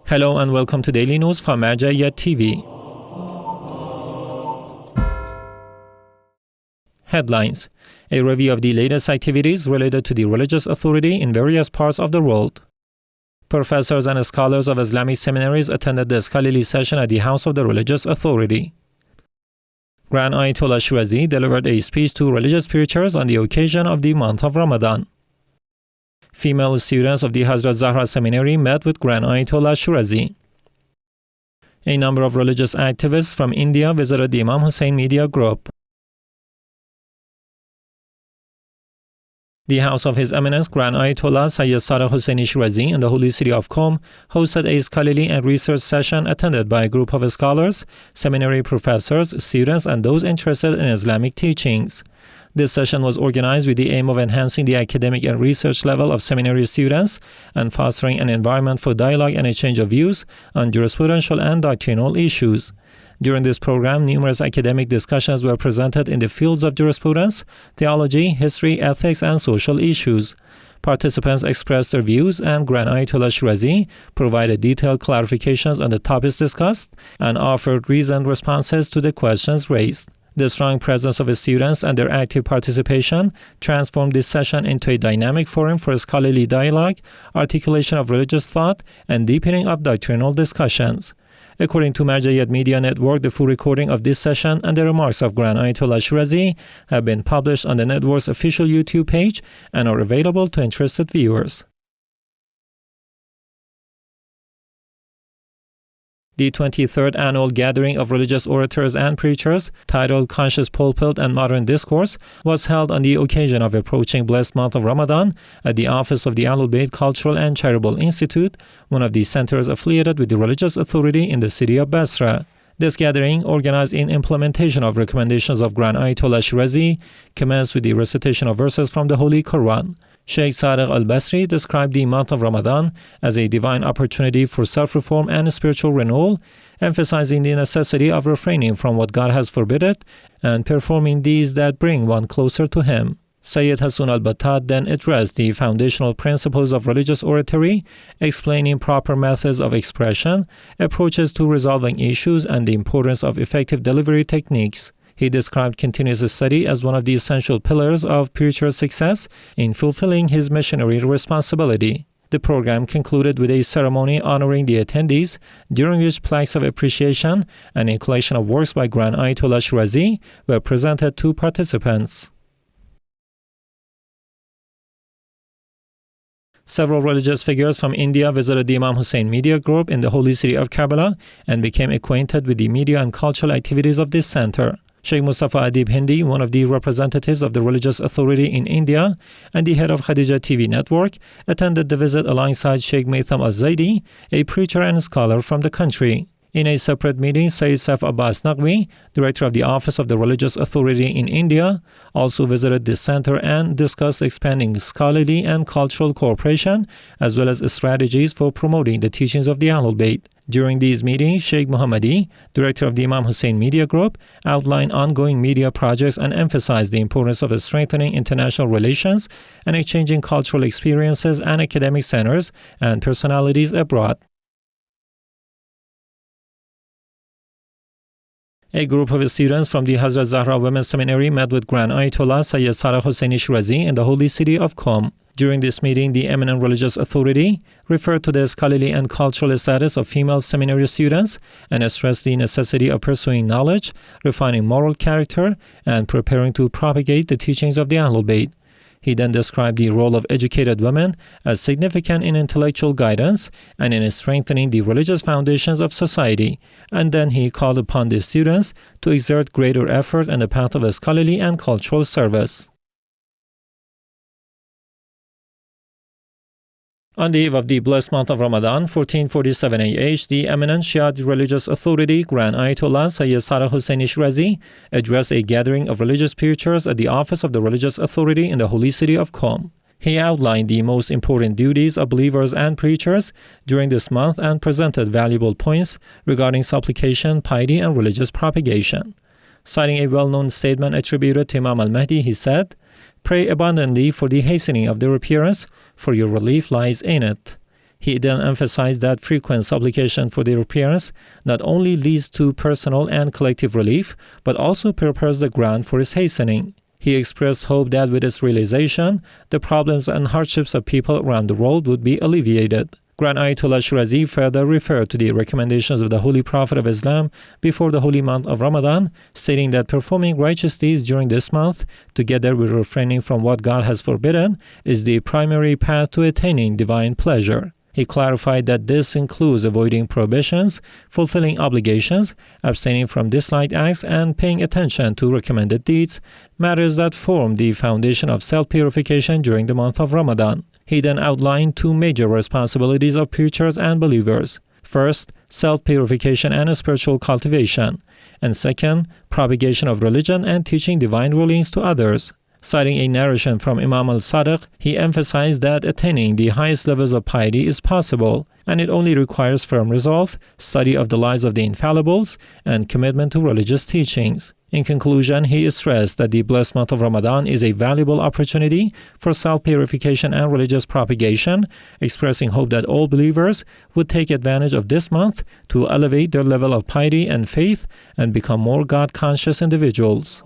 Hello and welcome to Daily News from Marja'iyat TV. Headlines: a review of the latest activities related to the religious authority in various parts of the world. Professors and scholars of Islamic seminaries attended the scholarly session at the House of the Religious Authority. Grand Ayatollah Shirazi delivered a speech to religious preachers on the occasion of the month of Ramadan. Female students of the Hazrat Zahra Seminary met with Grand Ayatollah Shirazi. A number of religious activists from India visited the Imam Hussain media group. The house of His Eminence Grand Ayatollah Sayyid Sadiq Hosseini Shirazi in the holy city of Qom hosted a scholarly and research session attended by a group of scholars, seminary professors, students, and those interested in Islamic teachings. This session was organized with the aim of enhancing the academic and research level of seminary students and fostering an environment for dialogue and exchange of views on jurisprudential and doctrinal issues. During this program, numerous academic discussions were presented in the fields of jurisprudence, theology, history, ethics, and social issues. Participants expressed their views, and Grand Ayatollah Shirazi provided detailed clarifications on the topics discussed and offered reasoned responses to the questions raised. The strong presence of students and their active participation transformed this session into a dynamic forum for scholarly dialogue, articulation of religious thought, and deepening of doctrinal discussions. According to Marja'iyat Media Network, the full recording of this session and the remarks of Grand Ayatollah Shirazi have been published on the network's official YouTube page and are available to interested viewers. The 23rd Annual Gathering of Religious Orators and Preachers, titled Conscious Pulpit and Modern Discourse, was held on the occasion of approaching blessed month of Ramadan at the office of the al-Bayt Cultural and Charitable Institute, one of the centers affiliated with the religious authority in the city of Basra. This gathering, organized in implementation of recommendations of Grand Ayatollah Shirazi, commenced with the recitation of verses from the Holy Quran. Sheikh Sadiq al-Basri described the month of Ramadan as a divine opportunity for self-reform and spiritual renewal, emphasizing the necessity of refraining from what God has forbidden and performing deeds that bring one closer to Him. Sayyid al-Bayt then addressed the foundational principles of religious oratory, explaining proper methods of expression, approaches to resolving issues, and the importance of effective delivery techniques. He described continuous study as one of the essential pillars of preacher success in fulfilling his missionary responsibility. The program concluded with a ceremony honoring the attendees, during which plaques of appreciation and a collection of works by Grand Ayatollah Shirazi were presented to participants. Several religious figures from India visited the Imam Hussain media group in the holy city of Karbala and became acquainted with the media and cultural activities of this center. Sheikh Mustafa Adib Hindi, one of the representatives of the religious authority in India and the head of Khadija TV network, attended the visit alongside Sheikh Maitham al-Zaidi, a preacher and scholar from the country. In a separate meeting, Sayyid Saif Abbas Naqvi, director of the Office of the Religious Authority in India, also visited this center and discussed expanding scholarly and cultural cooperation, as well as strategies for promoting the teachings of the al-Bayt. During these meetings, Sheikh Muhammadi, director of the Imam Hussain Media Group, outlined ongoing media projects and emphasized the importance of strengthening international relations and exchanging cultural experiences and academic centers and personalities abroad. A group of students from the Hazrat Zahra Women's Seminary met with Grand Ayatollah Sayyid Sadiq Hosseini Shirazi in the holy city of Qom. During this meeting, the eminent religious authority referred to the scholarly and cultural status of female seminary students and stressed the necessity of pursuing knowledge, refining moral character, and preparing to propagate the teachings of the al-Bayt. He then described the role of educated women as significant in intellectual guidance and in strengthening the religious foundations of society, and then he called upon the students to exert greater effort in the path of scholarly and cultural service. On the eve of the blessed month of Ramadan, 1447 AH, the eminent Shiite religious authority, Grand Ayatollah Sayyid Sadiq Hosseini Shirazi, addressed a gathering of religious preachers at the office of the religious authority in the holy city of Qom. He outlined the most important duties of believers and preachers during this month and presented valuable points regarding supplication, piety, and religious propagation. Citing a well-known statement attributed to Imam al-Mahdi, he said, "Pray abundantly for the hastening of their appearance, for your relief lies in it." He then emphasized that frequent supplication for their appearance not only leads to personal and collective relief, but also prepares the ground for its hastening. He expressed hope that with its realization, the problems and hardships of people around the world would be alleviated. Grand Ayatollah Shirazi further referred to the recommendations of the Holy Prophet of Islam before the holy month of Ramadan, stating that performing righteous deeds during this month, together with refraining from what God has forbidden, is the primary path to attaining divine pleasure. He clarified that this includes avoiding prohibitions, fulfilling obligations, abstaining from disliked acts, and paying attention to recommended deeds, matters that form the foundation of self-purification during the month of Ramadan. He then outlined two major responsibilities of preachers and believers. First, self-purification and spiritual cultivation, and second, propagation of religion and teaching divine rulings to others. Citing a narration from Imam al-Sadiq, he emphasized that attaining the highest levels of piety is possible, and it only requires firm resolve, study of the lives of the infallibles, and commitment to religious teachings. In conclusion, he stressed that the blessed month of Ramadan is a valuable opportunity for self-purification and religious propagation, expressing hope that all believers would take advantage of this month to elevate their level of piety and faith and become more God-conscious individuals.